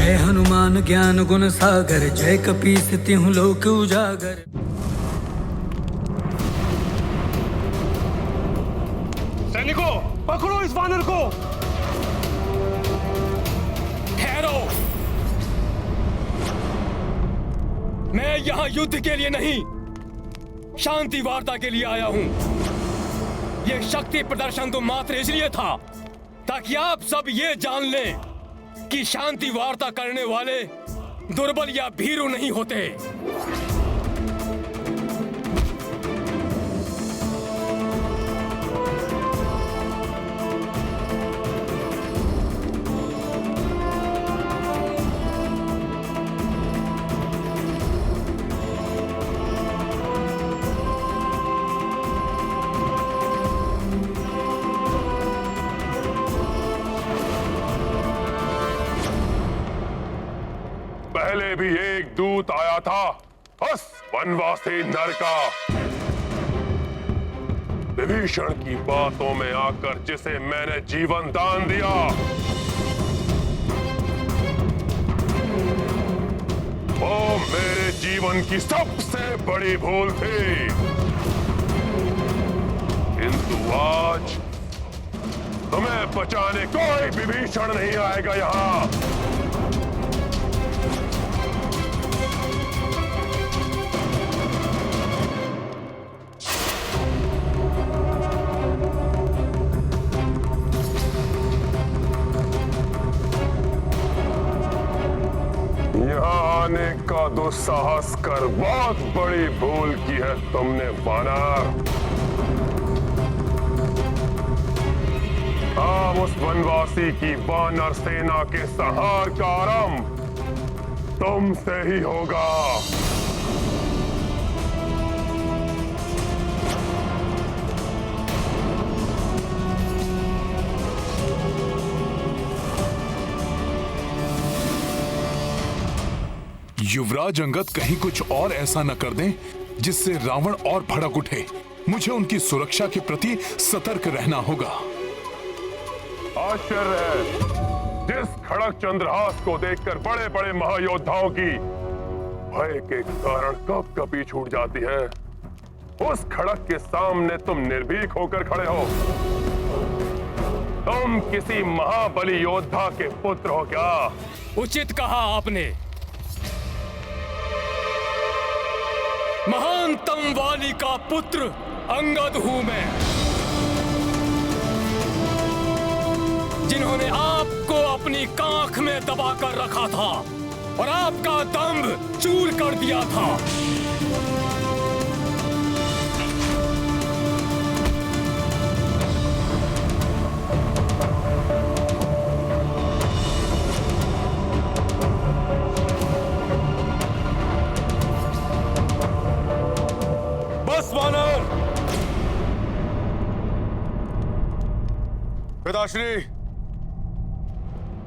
जय हनुमान ज्ञान गुण सागर, जय कपीस तिहुँ लोक उजागर। सैनिकों, पकड़ो इस वानर को। ठहरो, मैं यहां युद्ध के लिए नहीं, शांति वार्ता के लिए आया हूं। यह शक्ति प्रदर्शन तो मात्र इसलिए था ताकि आप सब ये जान लें कि शांति वार्ता करने वाले दुर्बल या भीरू नहीं होते। पहले भी एक दूत आया था उस वनवासी नर का, विभीषण की बातों में आकर जिसे मैंने जीवन दान दिया। वो मेरे जीवन की सबसे बड़ी भूल थी, किंतु आज तुम्हें बचाने कोई विभीषण नहीं आएगा यहां। यहाँ आने का दुस्साहस कर बहुत बड़ी भूल की है तुमने वानर। अब उस वनवासी की वानर सेना के संहार का आरंभ तुमसे ही होगा। युवराज अंगद कहीं कुछ और ऐसा न कर दें जिससे रावण और भड़क उठे। मुझे उनकी सुरक्षा के प्रति सतर्क रहना होगा। आश्चर्य है, जिस खड़क चंद्रहास को देखकर बड़े बड़े महायोद्धाओं की भय के कारण कब कभी छूट जाती है, उस खड़क के सामने तुम निर्भीक होकर खड़े हो। तुम किसी महाबली योद्धा के पुत्र हो क्या? उचित कहा आपने। महानतम वाली का पुत्र अंगद हूं मैं, जिन्होंने आपको अपनी कांख में दबाकर रखा था और आपका दंभ चूर कर दिया था। वानर, पिताश्री,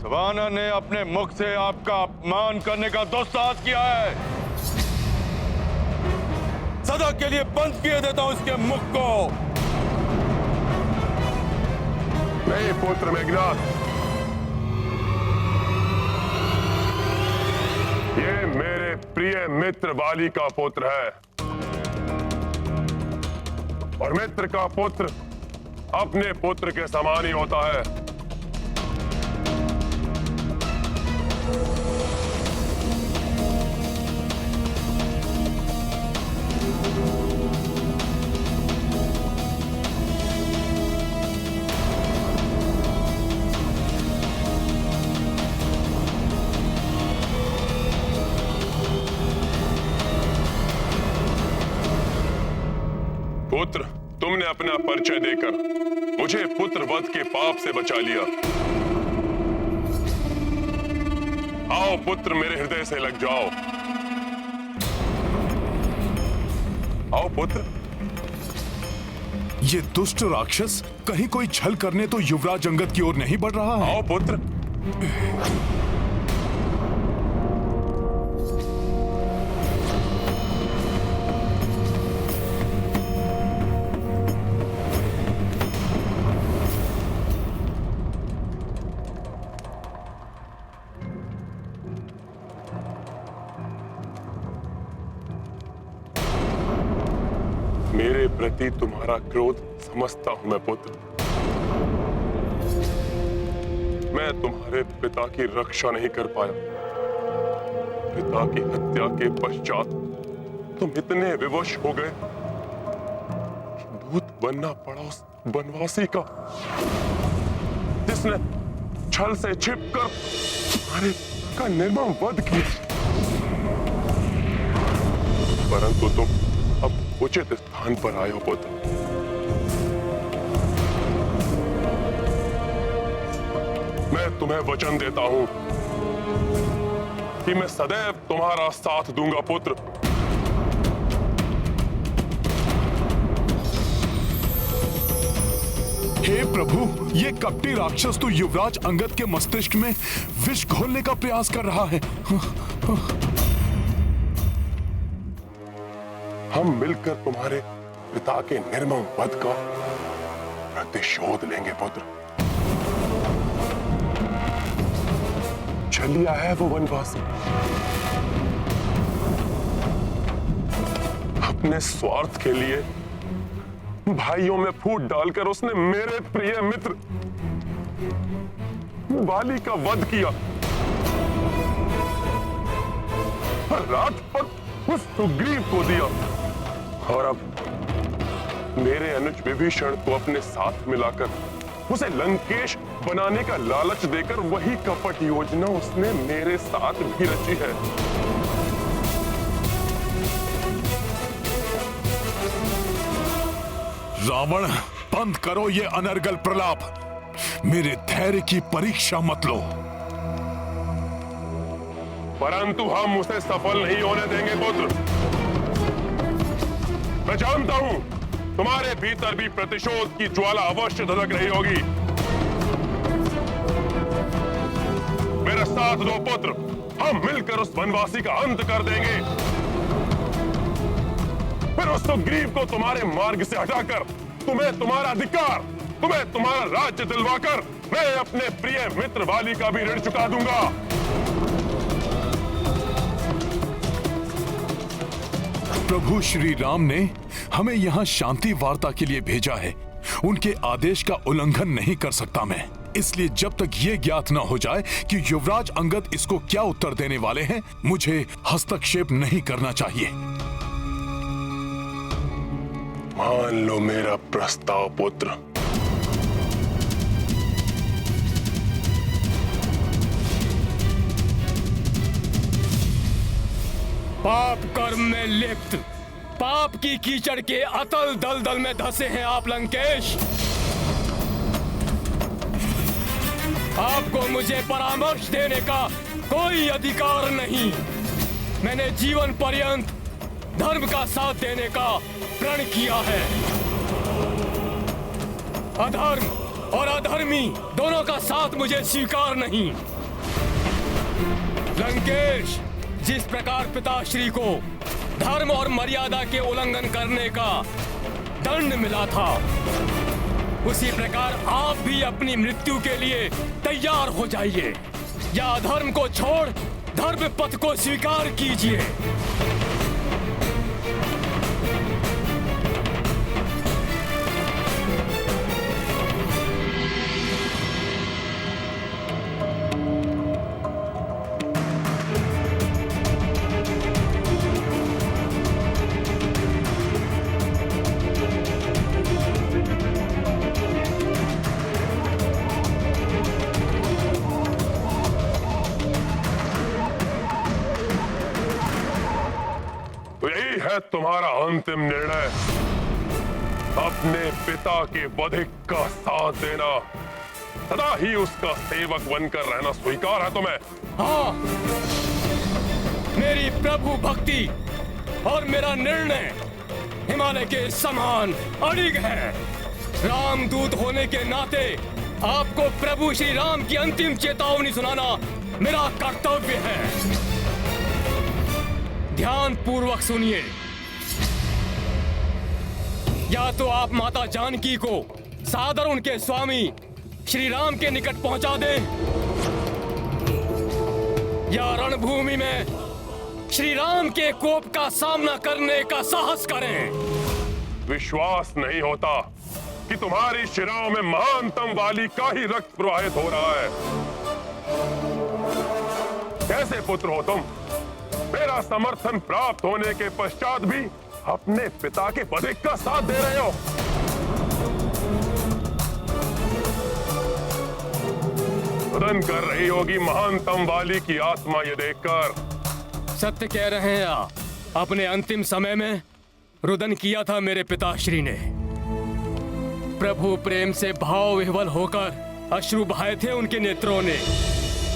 वानर ने अपने मुख से आपका अपमान करने का दुस्साहस किया है। सदा के लिए बंद किए देता हूं इसके मुख को। नहीं पुत्र मेघनाथ, ये मेरे प्रिय मित्र वाली का पुत्र है, और मित्र का पुत्र अपने पुत्र के समान ही होता है। पुत्र, तुमने अपना परिचय देकर मुझे पुत्र वध के पाप से बचा लिया। आओ पुत्र, मेरे हृदय से लग जाओ। आओ पुत्र। ये दुष्ट राक्षस कहीं कोई छल करने तो युवराज अंगद की ओर नहीं बढ़ रहा है। आओ पुत्र। मेरे प्रति तुम्हारा क्रोध समझता हूं मैं पुत्र। मैं तुम्हारे पिता की रक्षा नहीं कर पाया। पिता की हत्या के पश्चात तुम इतने विवश हो गए कि दूत बनना पड़ा उस वनवासी का, जिसने छल से छिपकर तुम्हारे का निर्मम वध किया। परंतु तुम अब उचित स्थान पर आए हो पुत्र। मैं तुम्हें वचन देता हूं कि मैं सदैव तुम्हारा साथ दूंगा पुत्र। हे प्रभु, ये कपटी राक्षस तो युवराज अंगद के मस्तिष्क में विष घोलने का प्रयास कर रहा है। हम मिलकर तुम्हारे पिता के निर्मम वध का प्रतिशोध लेंगे पुत्र। चलिया है वो वनवासी, अपने स्वार्थ के लिए भाइयों में फूट डालकर उसने मेरे प्रिय मित्र वाली का वध किया और राजपद उस सुग्रीव को दिया। और अब मेरे अनुज विभीषण को अपने साथ मिलाकर उसे लंकेश बनाने का लालच देकर वही कपट योजना उसने मेरे साथ भी रची है। रावण, बंद करो ये अनर्गल प्रलाप। मेरे धैर्य की परीक्षा मत लो। परंतु हम उसे सफल नहीं होने देंगे पुत्र। मैं जानता हूं तुम्हारे भीतर भी प्रतिशोध की ज्वाला अवश्य धधक रही होगी। मेरा साथ दो पुत्र, हम मिलकर उस वनवासी का अंत कर देंगे। फिर उस सुग्रीव को तुम्हारे मार्ग से हटाकर तुम्हें तुम्हारा अधिकार, तुम्हें तुम्हारा राज्य दिलवाकर मैं अपने प्रिय मित्र वाली का भी ऋण चुका दूंगा। प्रभु श्री राम ने हमें यहाँ शांति वार्ता के लिए भेजा है। उनके आदेश का उल्लंघन नहीं कर सकता मैं। इसलिए जब तक ये ज्ञात न हो जाए कि युवराज अंगद इसको क्या उत्तर देने वाले हैं, मुझे हस्तक्षेप नहीं करना चाहिए। मान लो मेरा प्रस्ताव पुत्र। पाप कर्म में लिप्त, पाप की कीचड़ के अतल दलदल में धंसे हैं आप लंकेश। आपको मुझे परामर्श देने का कोई अधिकार नहीं। मैंने जीवन पर्यंत धर्म का साथ देने का प्रण किया है। अधर्म और अधर्मी दोनों का साथ मुझे स्वीकार नहीं। लंकेश, जिस प्रकार पिताश्री को धर्म और मर्यादा के उल्लंघन करने का दंड मिला था, उसी प्रकार आप भी अपनी मृत्यु के लिए तैयार हो जाइए, या अधर्म को छोड़ धर्म पथ को स्वीकार कीजिए। तुम्हारा अंतिम निर्णय, अपने पिता के वधिक का साथ देना, सदा ही उसका सेवक बनकर रहना स्वीकार है तुम्हें? हाँ, मेरी प्रभु भक्ति और मेरा निर्णय हिमालय के समान अड़िग है। रामदूत होने के नाते आपको प्रभु श्री राम की अंतिम चेतावनी सुनाना मेरा कर्तव्य है। ध्यान पूर्वक सुनिए। या तो आप माता जानकी को सादर उनके स्वामी श्री राम के निकट पहुंचा दें, या रणभूमि में श्री राम के कोप का सामना करने का साहस करें। विश्वास नहीं होता कि तुम्हारी शिराओं में महानतम वाली का ही रक्त प्रवाहित हो रहा है। कैसे पुत्र हो तुम? मेरा समर्थन प्राप्त होने के पश्चात भी अपने पिता के बधिक का साथ दे रहे हो। रुदन कर रही होगी महानतम वाली की आत्मा ये देखकर। सत्य कह रहे हैं आप। अपने अंतिम समय में रुदन किया था मेरे पिताश्री ने। प्रभु प्रेम से भाव विह्वल होकर अश्रु बहाए थे उनके नेत्रों ने।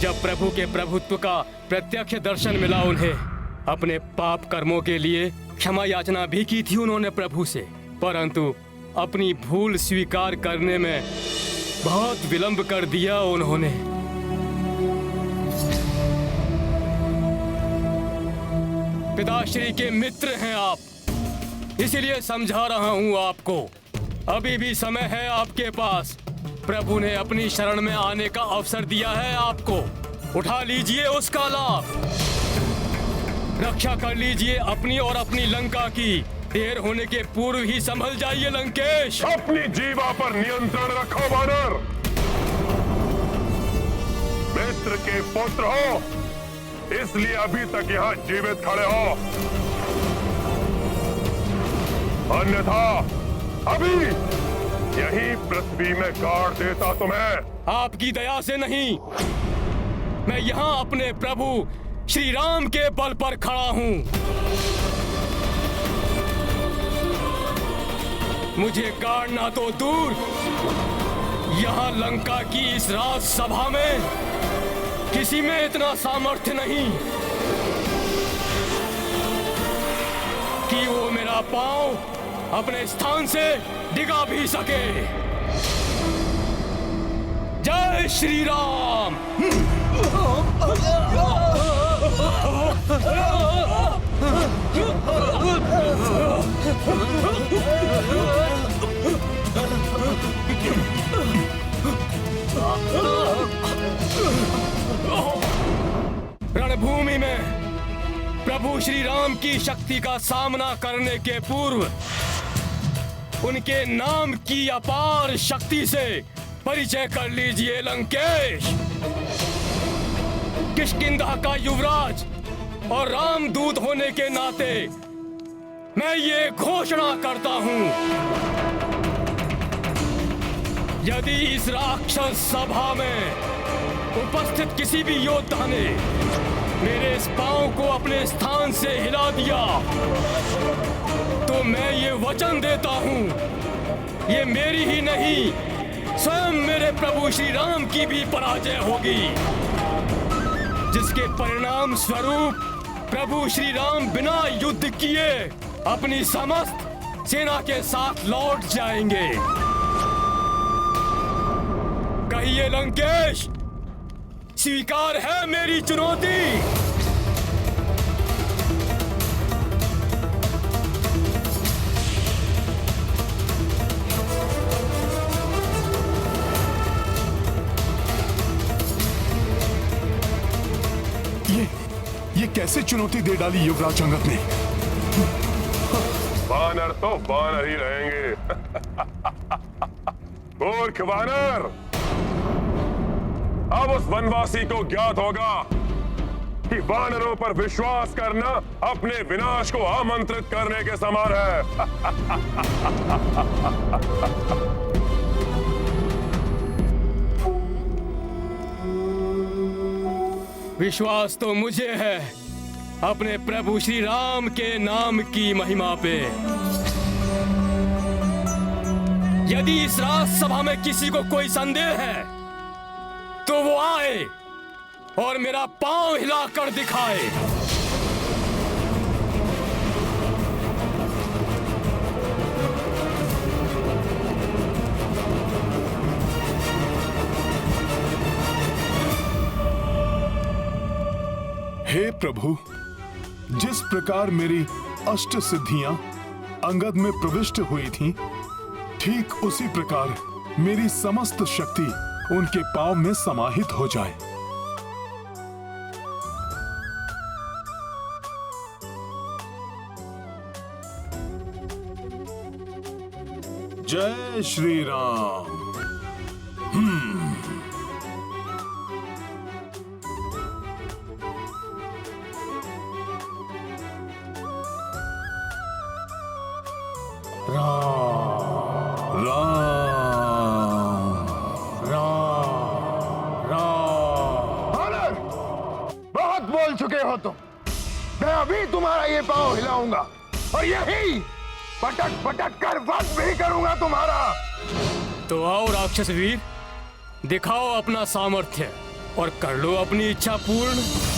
जब प्रभु के प्रभुत्व का प्रत्यक्ष दर्शन मिला उन्हें, अपने पाप कर्मों के लिए क्षमा याचना भी की थी उन्होंने प्रभु से, परंतु अपनी भूल स्वीकार करने में बहुत विलंब कर दिया उन्होंने। पिताश्री के मित्र हैं आप, इसीलिए समझा रहा हूं आपको। अभी भी समय है आपके पास। प्रभु ने अपनी शरण में आने का अवसर दिया है आपको। उठा लीजिए उसका लाभ। रक्षा कर लीजिए अपनी और अपनी लंका की। देर होने के पूर्व ही संभल जाइए लंकेश। अपनी जीवा पर नियंत्रण रखो वानर। मित्र के पुत्र हो, इसलिए अभी तक यहाँ जीवित खड़े हो, अन्यथा अभी यही पृथ्वी में गाड़ देता तुम्हें। आपकी दया से नहीं, मैं यहाँ अपने प्रभु श्री राम के बल पर खड़ा हूँ। मुझे गाड़ना तो दूर, यहाँ लंका की इस राज सभा में किसी में इतना सामर्थ्य नहीं कि वो मेरा पांव अपने स्थान से डिगा भी सके। जय श्री राम। रणभूमि में प्रभु श्री राम की शक्ति का सामना करने के पूर्व उनके नाम की अपार शक्ति से परिचय कर लीजिए लंकेश। किष्किंधा का युवराज और रामदूत होने के नाते मैं ये घोषणा करता हूं, यदि इस राक्षस सभा में उपस्थित किसी भी योद्धा ने मेरे इस पांव को अपने स्थान से हिला दिया, तो मैं ये वचन देता हूं, ये मेरी ही नहीं, स्वयं मेरे प्रभु श्री राम की भी पराजय होगी, जिसके परिणाम स्वरूप प्रभु श्री राम बिना युद्ध किए अपनी समस्त सेना के साथ लौट जाएंगे। कहिए लंकेश, स्वीकार है मेरी चुनौती? ये कैसे चुनौती दे डाली युवराज अंगद ने? वानर तो वानर ही रहेंगे। मूर्ख वानर, अब उस वनवासी को ज्ञात होगा कि वानरों पर विश्वास करना अपने विनाश को आमंत्रित करने के समान है। विश्वास तो मुझे है अपने प्रभु श्री राम के नाम की महिमा पे। यदि इस राज सभा में किसी को कोई संदेह है तो वो आए और मेरा पांव हिलाकर दिखाए। हे प्रभु, जिस प्रकार मेरी अष्ट सिद्धियां अंगद में प्रविष्ट हुई थीं, ठीक उसी प्रकार मेरी समस्त शक्ति उनके पांव में समाहित हो जाए। जय श्री राम। बहुत बोल चुके हो तुम। मैं अभी तुम्हारा ये पांव हिलाऊंगा और यही पटक पटक कर वध भी करूंगा तुम्हारा। तो आओ राक्षस वीर, दिखाओ अपना सामर्थ्य और कर लो अपनी इच्छा पूर्ण।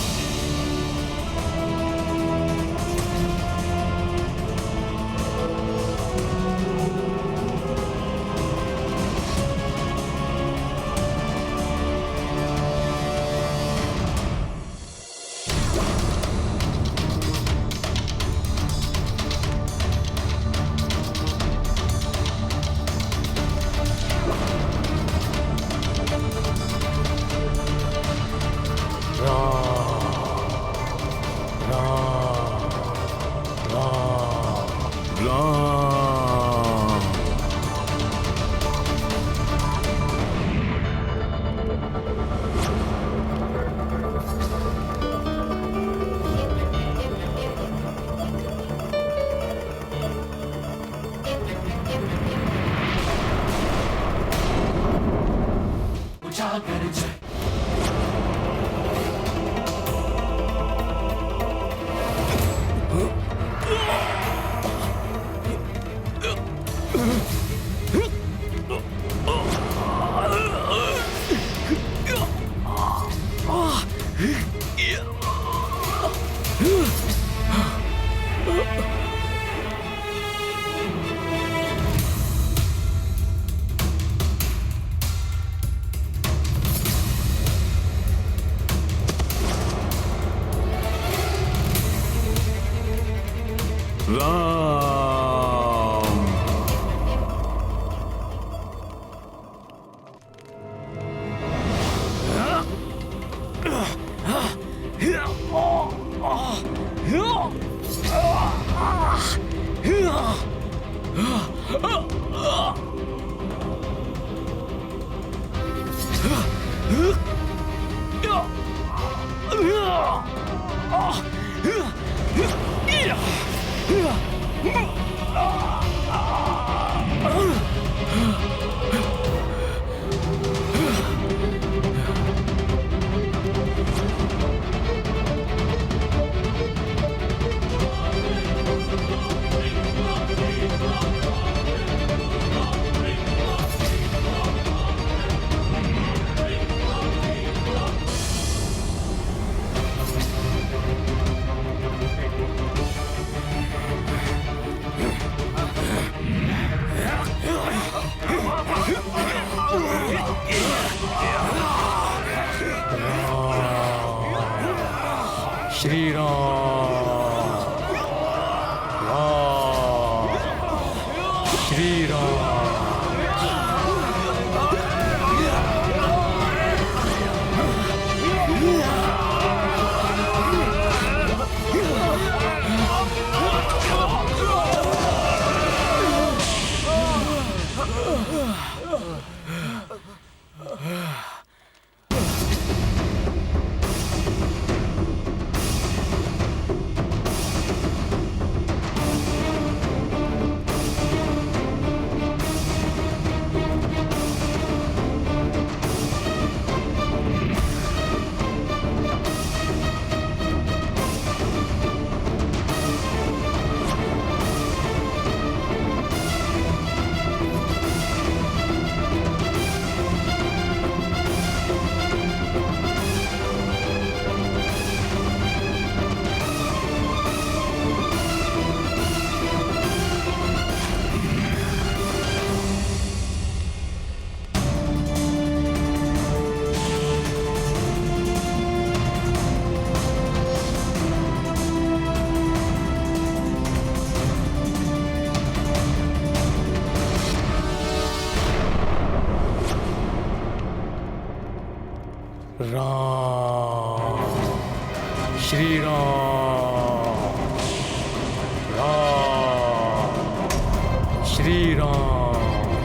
श्री राम, राम, श्री राम। राम, श्री राम, राम, श्री राम।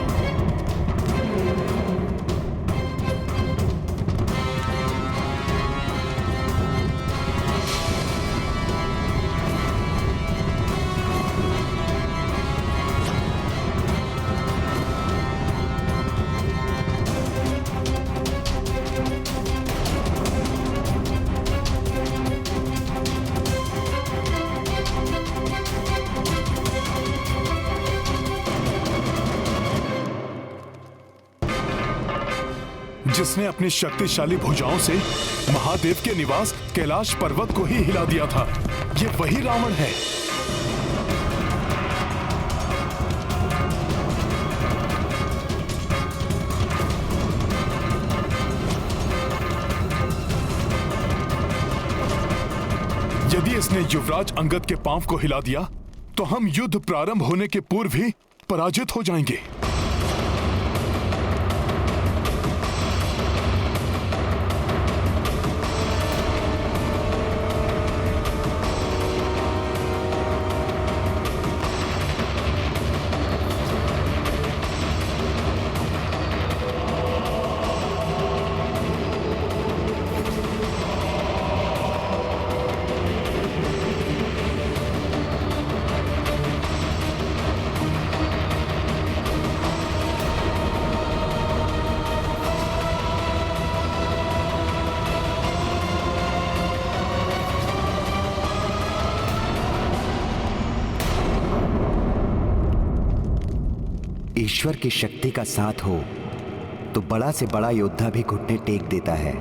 जिसने अपनी शक्तिशाली भुजाओं से महादेव के निवास कैलाश पर्वत को ही हिला दिया था। ये वही रावण है। यदि इसने युवराज अंगद के पांव को हिला दिया तो हम युद्ध प्रारंभ होने के पूर्व ही पराजित हो जाएंगे। ईश्वर की शक्ति का साथ हो तो बड़ा से बड़ा योद्धा भी घुटने टेक देता है।